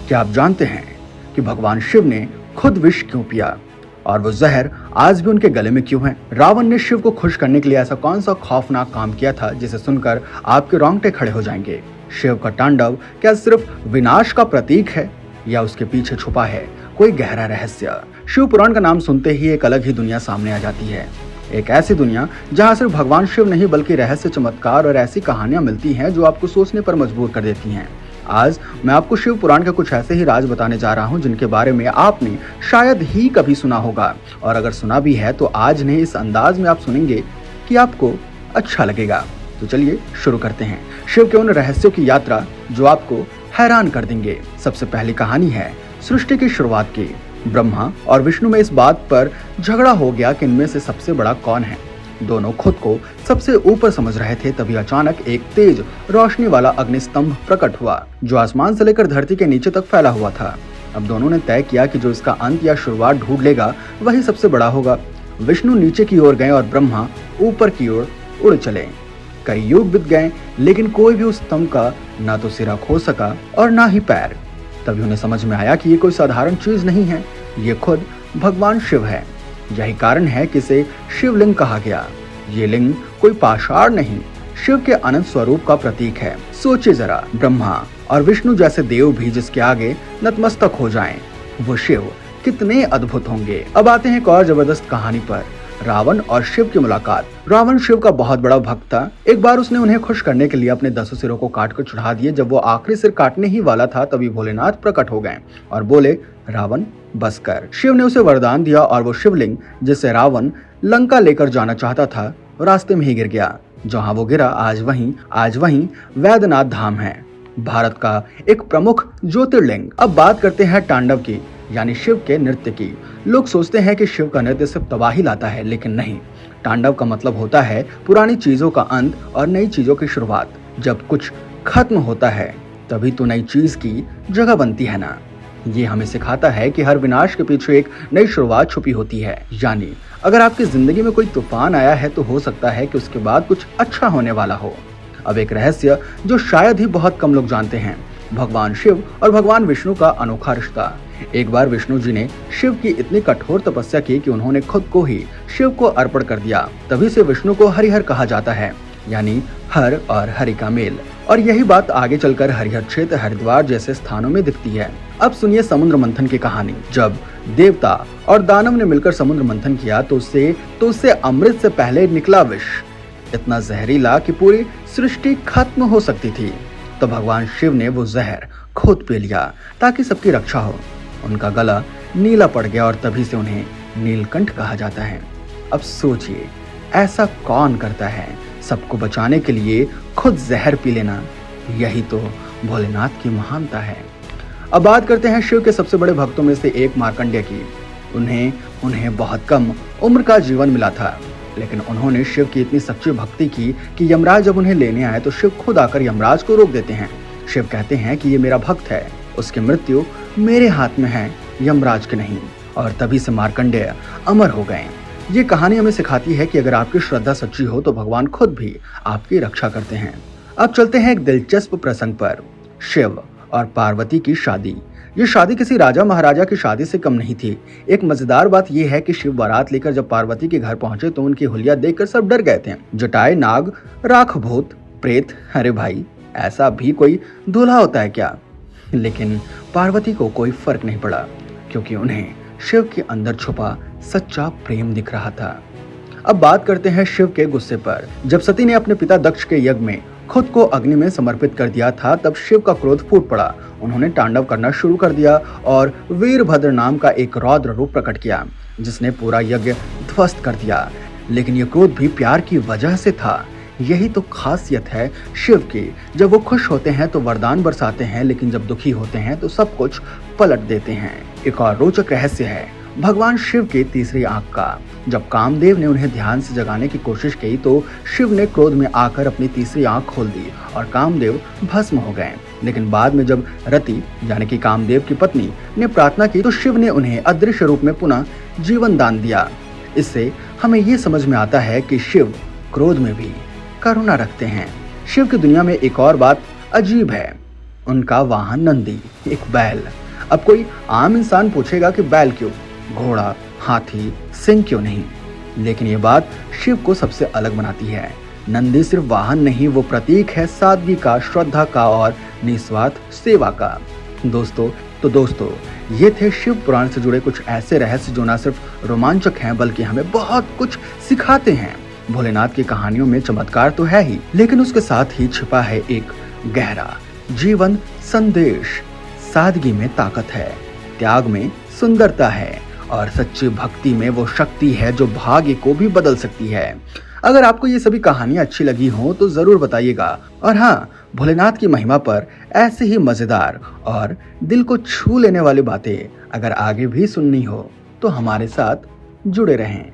क्या आप जानते हैं कि भगवान शिव ने खुद विष क्यों पिया और वो जहर आज भी उनके गले में क्यों है? रावण ने शिव को खुश करने के लिए ऐसा कौन सा खौफनाक काम किया था जिसे सुनकर आपके रोंगटे खड़े हो जाएंगे? शिव का तांडव क्या सिर्फ विनाश का प्रतीक है या उसके पीछे छुपा है कोई गहरा रहस्य? शिव पुराण का नाम सुनते ही एक अलग ही दुनिया सामने आ जाती है। एक ऐसी दुनिया जहां सिर्फ भगवान शिव नहीं बल्कि रहस्य, चमत्कार और ऐसी कहानियां मिलती हैं जो आपको सोचने पर मजबूर कर देती हैं। आज मैं आपको शिव पुराण के कुछ ऐसे ही राज बताने जा रहा हूं जिनके बारे में आपने शायद ही कभी सुना होगा, और अगर सुना भी है तो आज नहीं इस अंदाज में आप सुनेंगे कि आपको अच्छा लगेगा। तो चलिए शुरू करते हैं शिव के उन रहस्यों की यात्रा जो आपको हैरान कर देंगे। सबसे पहली कहानी है सृष्टि की शुरुआत की। ब्रह्मा और विष्णु में इस बात पर झगड़ा हो गया कि इनमें से सबसे बड़ा कौन है। दोनों खुद को सबसे ऊपर समझ रहे थे, तभी अचानक एक तेज रोशनी वाला अग्निस्तंभ प्रकट हुआ जो आसमान से लेकर धरती के नीचे तक फैला हुआ था। अब दोनों ने तय किया कि जो इसका अंत या शुरुआत ढूंढ लेगा वही सबसे बड़ा होगा। विष्णु नीचे की ओर गए और ब्रह्मा ऊपर की ओर उड़ चले। कई युग बीत गए लेकिन कोई भी उस स्तंभ का ना तो सिरा खोल सका और ना ही पैर। तभी उन्हें समझ में आया कि ये कोई साधारण चीज नहीं है, ये खुद भगवान शिव है। यही कारण है कि इसे शिवलिंग कहा गया। ये लिंग कोई पाषाण नहीं, शिव के अनंत स्वरूप का प्रतीक है। सोचिए जरा, ब्रह्मा और विष्णु जैसे देव भी जिसके आगे नतमस्तक हो जाएं, वो शिव कितने अद्भुत होंगे। अब आते हैं एक और जबरदस्त कहानी पर, रावण और शिव की मुलाकात। रावण शिव का बहुत बड़ा भक्त था। एक बार उसने उन्हें खुश करने के लिए अपने 10 सिरों को काट कर चढ़ा दिए। जब वो आखिरी सिर काटने ही वाला था तभी भोलेनाथ प्रकट हो गए और बोले, रावण बस कर। शिव ने उसे वरदान दिया और वो शिवलिंग जिसे रावण लंका लेकर जाना चाहता था रास्ते में ही गिर गया। जहाँ वो गिरा आज वहीं वैद्यनाथ धाम है, भारत का एक प्रमुख ज्योतिर्लिंग। अब बात करते हैं तांडव की, यानी शिव के नृत्य की। लोग सोचते हैं कि शिव का नृत्य सिर्फ तबाही लाता है, लेकिन नहीं। तांडव का मतलब होता है पुरानी चीजों का अंत और नई चीजों की शुरुआत। जब कुछ खत्म होता है तभी तो नई चीज की जगह बनती है ना। ये हमें सिखाता है कि हर विनाश के पीछे एक नई शुरुआत छुपी होती है। यानी अगर आपकी जिंदगी में कोई तूफान आया है तो हो सकता है कि उसके बाद कुछ अच्छा होने वाला हो। अब एक रहस्य जो शायद ही बहुत कम लोग जानते हैं, भगवान शिव और भगवान विष्णु का अनोखा रिश्ता। एक बार विष्णु जी ने शिव की इतनी कठोर तपस्या की कि उन्होंने खुद को ही शिव को अर्पण कर दिया। तभी से विष्णु को हरिहर कहा जाता है, यानी हर और हरि का मेल। और यही बात आगे चलकर हरिहर क्षेत्र, हरिद्वार जैसे स्थानों में दिखती है। अब सुनिए समुद्र मंथन की कहानी। जब देवता और दानव ने मिलकर समुद्र मंथन किया तो उससे अमृत से पहले निकला विष इतना जहरीला कि पूरी सृष्टि खत्म हो सकती थी। तो भगवान शिव ने वो जहर खुद पी लिया ताकि सबकी रक्षा हो। उनका गला नीला पड़ गया और तभी से उन्हें नीलकंठ कहा जाता है। अब सोचिए, ऐसा कौन करता है सबको बचाने के लिए खुद जहर पी लेना? यही तो भोलेनाथ की महानता है। अब बात करते हैं शिव के सबसे बड़े भक्तों में से एक मार्कंडेय की। उन्हें बहुत कम उम्र का जीवन मिला था, लेकिन उन्होंने शिव की इतनी सच्ची भक्ति की कि यमराज जब उन्हें लेने आए तो शिव खुद आकर यमराज को रोक देते हैं। शिव कहते हैं कि ये मेरा भक्त है, उसकी मृत्यु मेरे हाथ में है, यमराज के नहीं। और तभी से मार्कंडेय अमर हो गए। ये कहानी हमें सिखाती है कि अगर आपकी श्रद्धा सच्ची हो तो भगवान खुद भी आपकी रक्षा करते हैं। अब चलते हैं एक दिलचस्प प्रसंग पर, शिव और पार्वती की शादी। ये शादी किसी राजा महाराजा की शादी से कम नहीं थी। एक मजेदार बात यह है कि शिव बारात लेकर जब पार्वती के घर पहुंचे तो उनकी हुलिया देखकर सब डर गए थे। जटाए नाग, राख भूत, प्रेत, अरे भाई ऐसा भी कोई दूल्हा होता है क्या? लेकिन पार्वती को कोई फर्क नहीं पड़ा, क्योंकि उन्हें शिव के अंदर छुपा सच्चा प्रेम दिख रहा था। अब बात करते हैं शिव के गुस्से पर। जब सती ने अपने पिता दक्ष के यज्ञ में खुद को अग्नि में समर्पित कर दिया था तब शिव का क्रोध फूट पड़ा। उन्होंने तांडव करना शुरू कर दिया और वीरभद्र नाम का एक रौद्र रूप प्रकट किया जिसने पूरा यज्ञ ध्वस्त कर दिया। लेकिन ये क्रोध भी प्यार की वजह से था। यही तो खासियत है शिव की। जब वो खुश होते हैं तो वरदान बरसाते हैं, लेकिन जब दुखी होते हैं तो सब कुछ पलट देते हैं। एक और रोचक रहस्य है भगवान शिव की तीसरी आंख का। जब कामदेव ने उन्हें ध्यान से जगाने की कोशिश की तो शिव ने क्रोध में आकर अपनी तीसरी आंख खोल दी और कामदेव भस्म हो गए। लेकिन बाद में जब रति यानी कि कामदेव की पत्नी ने प्रार्थना की तो शिव ने उन्हें अदृश्य रूप में पुनः जीवन दान दिया। इससे हमें ये समझ में आता है कि शिव क्रोध में भी करुणा रखते हैं। शिव की दुनिया में एक और बात अजीब है, उनका वाहन नंदी, एक बैल। अब कोई आम इंसान पूछेगा कि बैल क्यों, घोड़ा, हाथी, सिंह क्यों नहीं? लेकिन ये बात शिव को सबसे अलग बनाती है। नंदी सिर्फ वाहन नहीं, वो प्रतीक है सादगी का, श्रद्धा का और निस्वार्थ सेवा का। दोस्तों ये थे शिव पुराण से जुड़े कुछ ऐसे रहस्य जो न सिर्फ रोमांचक हैं बल्कि हमें बहुत कुछ सिखाते हैं। भोलेनाथ की कहानियों में चमत्कार तो है ही, लेकिन उसके साथ ही छिपा है एक गहरा जीवन संदेश। सादगी में ताकत है, त्याग में सुंदरता है और सच्ची भक्ति में वो शक्ति है जो भाग्य को भी बदल सकती है। अगर आपको ये सभी कहानियां अच्छी लगी हो तो जरूर बताइएगा। और हाँ, भोलेनाथ की महिमा पर ऐसे ही मजेदार और दिल को छू लेने वाली बातें अगर आगे भी सुननी हो तो हमारे साथ जुड़े रहें।